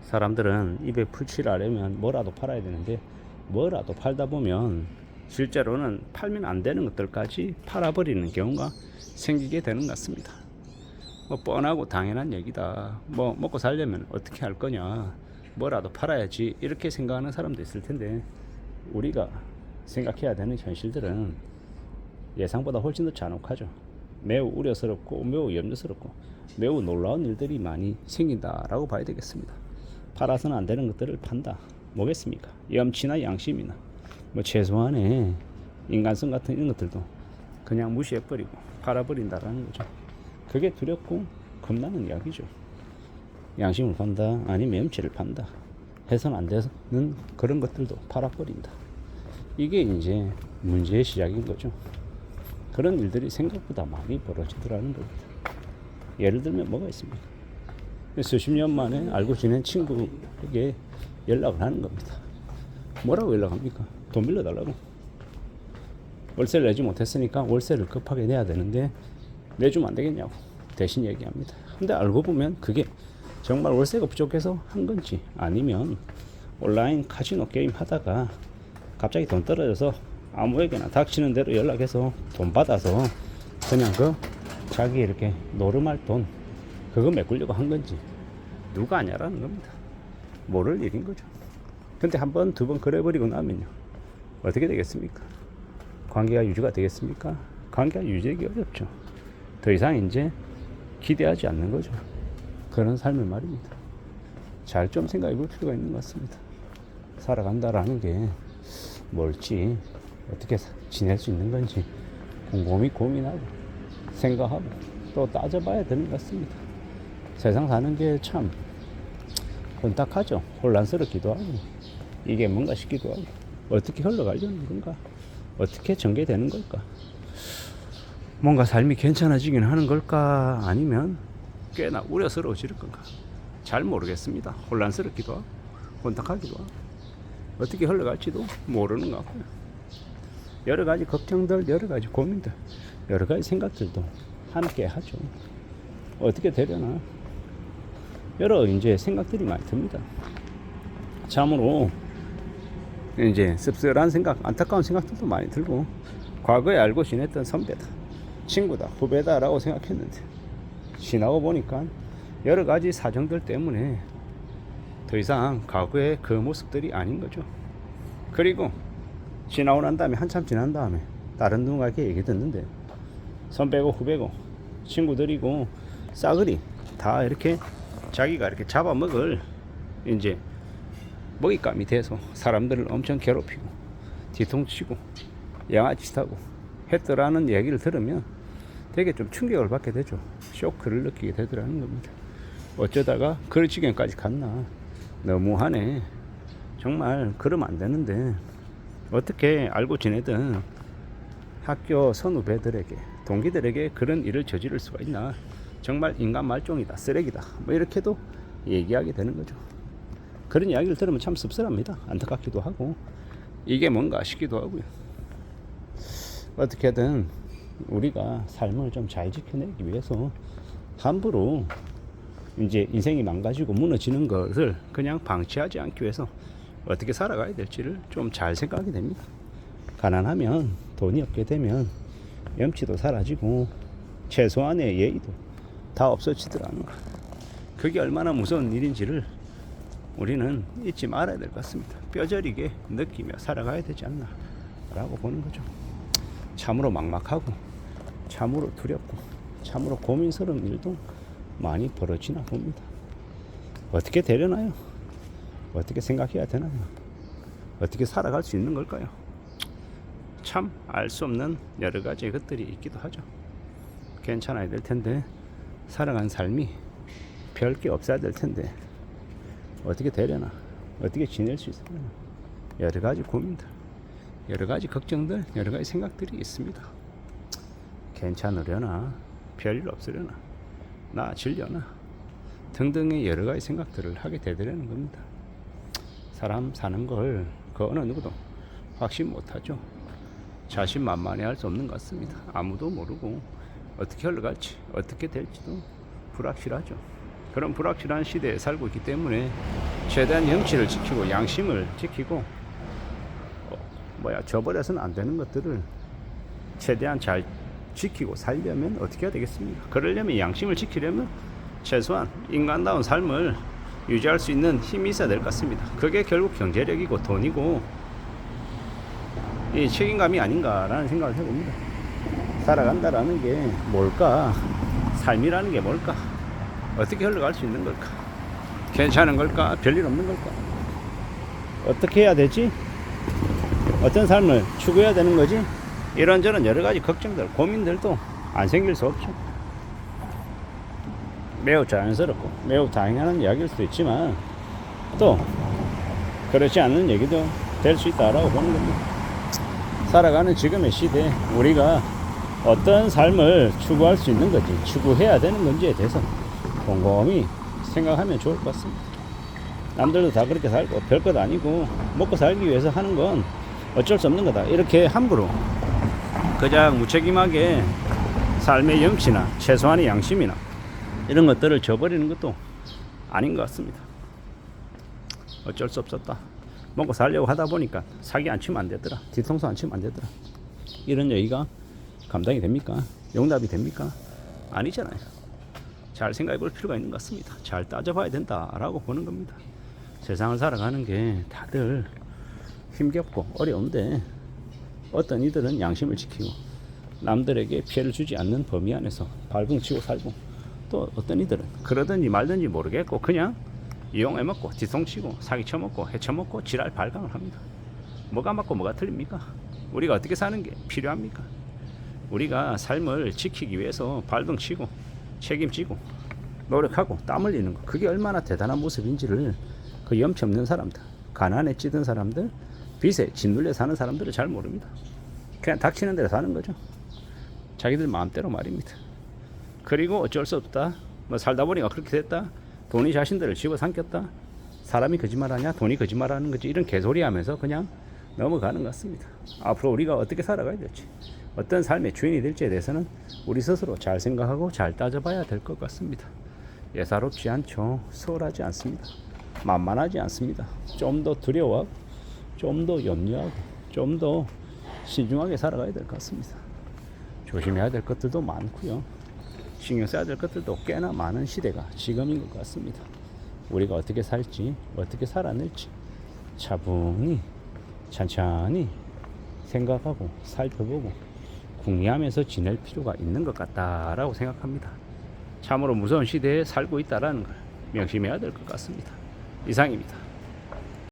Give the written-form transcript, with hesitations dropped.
사람들은 입에 풀칠을 하려면 뭐라도 팔아야 되는데 뭐라도 팔다 보면 실제로는 팔면 안 되는 것들까지 팔아버리는 경우가 생기게 되는 것 같습니다. 뭐 뻔하고 당연한 얘기다. 뭐 먹고 살려면 어떻게 할 거냐, 뭐라도 팔아야지, 이렇게 생각하는 사람도 있을 텐데, 우리가 생각해야 되는 현실들은 예상보다 훨씬 더 잔혹하죠. 매우 우려스럽고 매우 염려스럽고 매우 놀라운 일들이 많이 생긴다라고 봐야 되겠습니다. 팔아서는 안 되는 것들을 판다. 뭐겠습니까? 염치나 양심이나 뭐 최소한의 인간성 같은 이런 것들도 그냥 무시해버리고 팔아버린다라는 거죠. 그게 두렵고 겁나는 이야기죠. 양심을 판다, 아니면 염치를 판다, 해서는 안 되는 그런 것들도 팔아버린다. 이게 이제 문제의 시작인 거죠. 그런 일들이 생각보다 많이 벌어지더라는 겁니다. 예를 들면 뭐가 있습니까? 수십 년 만에 알고 지낸 친구에게 연락을 하는 겁니다. 뭐라고 연락합니까? 돈 빌려달라고. 월세를 내지 못했으니까 월세를 급하게 내야 되는데 내주면 안 되겠냐고 대신 얘기합니다. 근데 알고 보면 그게 정말 월세가 부족해서 한 건지, 아니면 온라인 카지노 게임 하다가 갑자기 돈 떨어져서 아무에게나 닥치는 대로 연락해서 돈 받아서 그냥 자기 이렇게 노름할 돈 그거 메꾸려고 한 건지 누가 아냐라는 겁니다. 모를 일인 거죠. 근데 한 번, 두 번 그래버리고 나면요, 어떻게 되겠습니까? 관계가 유지가 되겠습니까? 관계가 유지하기 어렵죠. 더 이상 이제 기대하지 않는 거죠. 그런 삶을 말입니다. 잘 좀 생각해 볼 필요가 있는 것 같습니다. 살아간다라는 게 뭘지, 어떻게 지낼 수 있는 건지 곰곰이 고민하고 생각하고 또 따져봐야 되는 것 같습니다. 세상 사는 게 참 혼탁하죠. 혼란스럽기도 하고, 이게 뭔가 싶기도 하고, 어떻게 흘러가려는 건가, 어떻게 전개되는 걸까, 뭔가 삶이 괜찮아지긴 하는 걸까, 아니면 꽤나 우려스러워질 건가, 잘 모르겠습니다. 혼란스럽기도 하고 혼탁하기도 하고 어떻게 흘러갈지도 모르는 것 같고요. 여러 가지 걱정들, 여러 가지 고민들, 여러 가지 생각들도 함께 하죠. 어떻게 되려나, 여러 이제 생각들이 많이 듭니다. 참으로 이제 씁쓸한 생각, 안타까운 생각들도 많이 들고, 과거에 알고 지냈던 선배다, 친구다, 후배다라고 생각했는데 지나고 보니까 여러 가지 사정들 때문에 더 이상 과거의 그 모습들이 아닌 거죠. 그리고 지나고 난 다음에, 한참 지난 다음에 다른 누군가에게 얘기 듣는데, 선배고 후배고 친구들이고 싸그리 다 이렇게 자기가 이렇게 잡아먹을 이제 먹잇감이 돼서 사람들을 엄청 괴롭히고 뒤통치고 양아치하고 했더라는 얘기를 들으면 되게 좀 충격을 받게 되죠. 쇼크를 느끼게 되더라는 겁니다. 어쩌다가 그럴 지경까지 갔나, 너무하네, 정말 그러면 안 되는데 어떻게 알고 지내던 학교 선후배들에게, 동기들에게 그런 일을 저지를 수가 있나, 정말 인간 말종이다, 쓰레기다, 뭐 이렇게도 얘기하게 되는 거죠. 그런 이야기를 들으면 참 씁쓸합니다. 안타깝기도 하고 이게 뭔가 싶기도 하고요. 어떻게든 우리가 삶을 좀 잘 지켜내기 위해서 함부로 이제 인생이 망가지고 무너지는 것을 그냥 방치하지 않기 위해서 어떻게 살아가야 될지를 좀 잘 생각하게 됩니다. 가난하면, 돈이 없게 되면 염치도 사라지고 최소한의 예의도 다 없어지더라는 거. 그게 얼마나 무서운 일인지를 우리는 잊지 말아야 될 것 같습니다. 뼈저리게 느끼며 살아가야 되지 않나 라고 보는 거죠. 참으로 막막하고 참으로 두렵고 참으로 고민스러운 일도 많이 벌어지나 봅니다. 어떻게 되려나요? 어떻게 생각해야 되나요? 어떻게 살아갈 수 있는 걸까요? 참 알 수 없는 여러 가지 것들이 있기도 하죠. 괜찮아야 될 텐데, 살아간 삶이 별게 없어야 될 텐데 어떻게 되려나, 어떻게 지낼 수 있으려나, 여러 가지 고민들, 여러 가지 걱정들, 여러 가지 생각들이 있습니다. 괜찮으려나, 별일 없으려나, 나아지려나 등등의 여러 가지 생각들을 하게 되더라는 겁니다. 사람 사는 걸 그 어느 누구도 확신 못하죠. 자신만만히 할 수 없는 것 같습니다. 아무도 모르고 어떻게 흘러갈지, 어떻게 될지도 불확실하죠. 그런 불확실한 시대에 살고 있기 때문에 최대한 염치를 지키고 양심을 지키고 저버려서는 안 되는 것들을 최대한 잘 지키고 살려면 어떻게 해야 되겠습니까? 그러려면 양심을 지키려면 최소한 인간다운 삶을 유지할 수 있는 힘이 있어야 될 것 같습니다. 그게 결국 경제력이고 돈이고 이 책임감이 아닌가라는 생각을 해봅니다. 살아간다라는 게 뭘까? 삶이라는 게 뭘까? 어떻게 흘러갈 수 있는 걸까? 괜찮은 걸까? 별일 없는 걸까? 어떻게 해야 되지? 어떤 삶을 추구해야 되는 거지? 이런저런 여러 가지 걱정들, 고민들도 안 생길 수 없죠. 매우 자연스럽고 매우 당연한 이야기일 수도 있지만 또 그렇지 않은 얘기도 될 수 있다라고 보는 겁니다. 살아가는 지금의 시대에 우리가 어떤 삶을 추구할 수 있는 건지, 추구해야 되는 건지에 대해서 곰곰이 생각하면 좋을 것 같습니다. 남들도 다 그렇게 살고 별것 아니고 먹고 살기 위해서 하는 건 어쩔 수 없는 거다, 이렇게 함부로 그냥 무책임하게 삶의 염치나 최소한의 양심이나 이런 것들을 저버리는 것도 아닌 것 같습니다. 어쩔 수 없었다, 먹고 살려고 하다 보니까 사기 안 치면 안 되더라, 뒤통수 안 치면 안 되더라, 이런 얘기가 감당이 됩니까? 용납이 됩니까? 아니잖아요. 잘 생각해 볼 필요가 있는 것 같습니다. 잘 따져봐야 된다라고 보는 겁니다. 세상을 살아가는 게 다들 힘겹고 어려운데 어떤 이들은 양심을 지키고 남들에게 피해를 주지 않는 범위 안에서 발붕치고 살고, 또 어떤 이들은 그러든지 말든지 모르겠고 그냥 이용해먹고 뒤통치고 사기쳐먹고 해쳐먹고 지랄 발광을 합니다. 뭐가 맞고 뭐가 틀립니까? 우리가 어떻게 사는 게 필요합니까? 우리가 삶을 지키기 위해서 발등치고 책임지고 노력하고 땀 흘리는 거, 그게 얼마나 대단한 모습인지를 그 염치 없는 사람들, 가난에 찌든 사람들, 빚에 짓눌려 사는 사람들은 잘 모릅니다. 그냥 닥치는 대로 사는 거죠. 자기들 마음대로 말입니다. 그리고 어쩔 수 없다, 뭐 살다 보니까 그렇게 됐다, 돈이 자신들을 집어삼켰다, 사람이 거짓말하냐, 돈이 거짓말하는 거지, 이런 개소리 하면서 그냥 넘어가는 것 같습니다. 앞으로 우리가 어떻게 살아가야 될지, 어떤 삶의 주인이 될지에 대해서는 우리 스스로 잘 생각하고 잘 따져봐야 될 것 같습니다. 예사롭지 않죠. 수월하지 않습니다. 만만하지 않습니다. 좀 더 두려워하고 좀 더 염려하고 좀 더 신중하게 살아가야 될 것 같습니다. 조심해야 될 것들도 많고요, 신경 써야 될 것들도 꽤나 많은 시대가 지금인 것 같습니다. 우리가 어떻게 살지, 어떻게 살아낼지 차분히 천천히 생각하고 살펴보고 궁리하면서 지낼 필요가 있는 것 같다라고 생각합니다. 참으로 무서운 시대에 살고 있다는 걸 명심해야 될 것 같습니다. 이상입니다.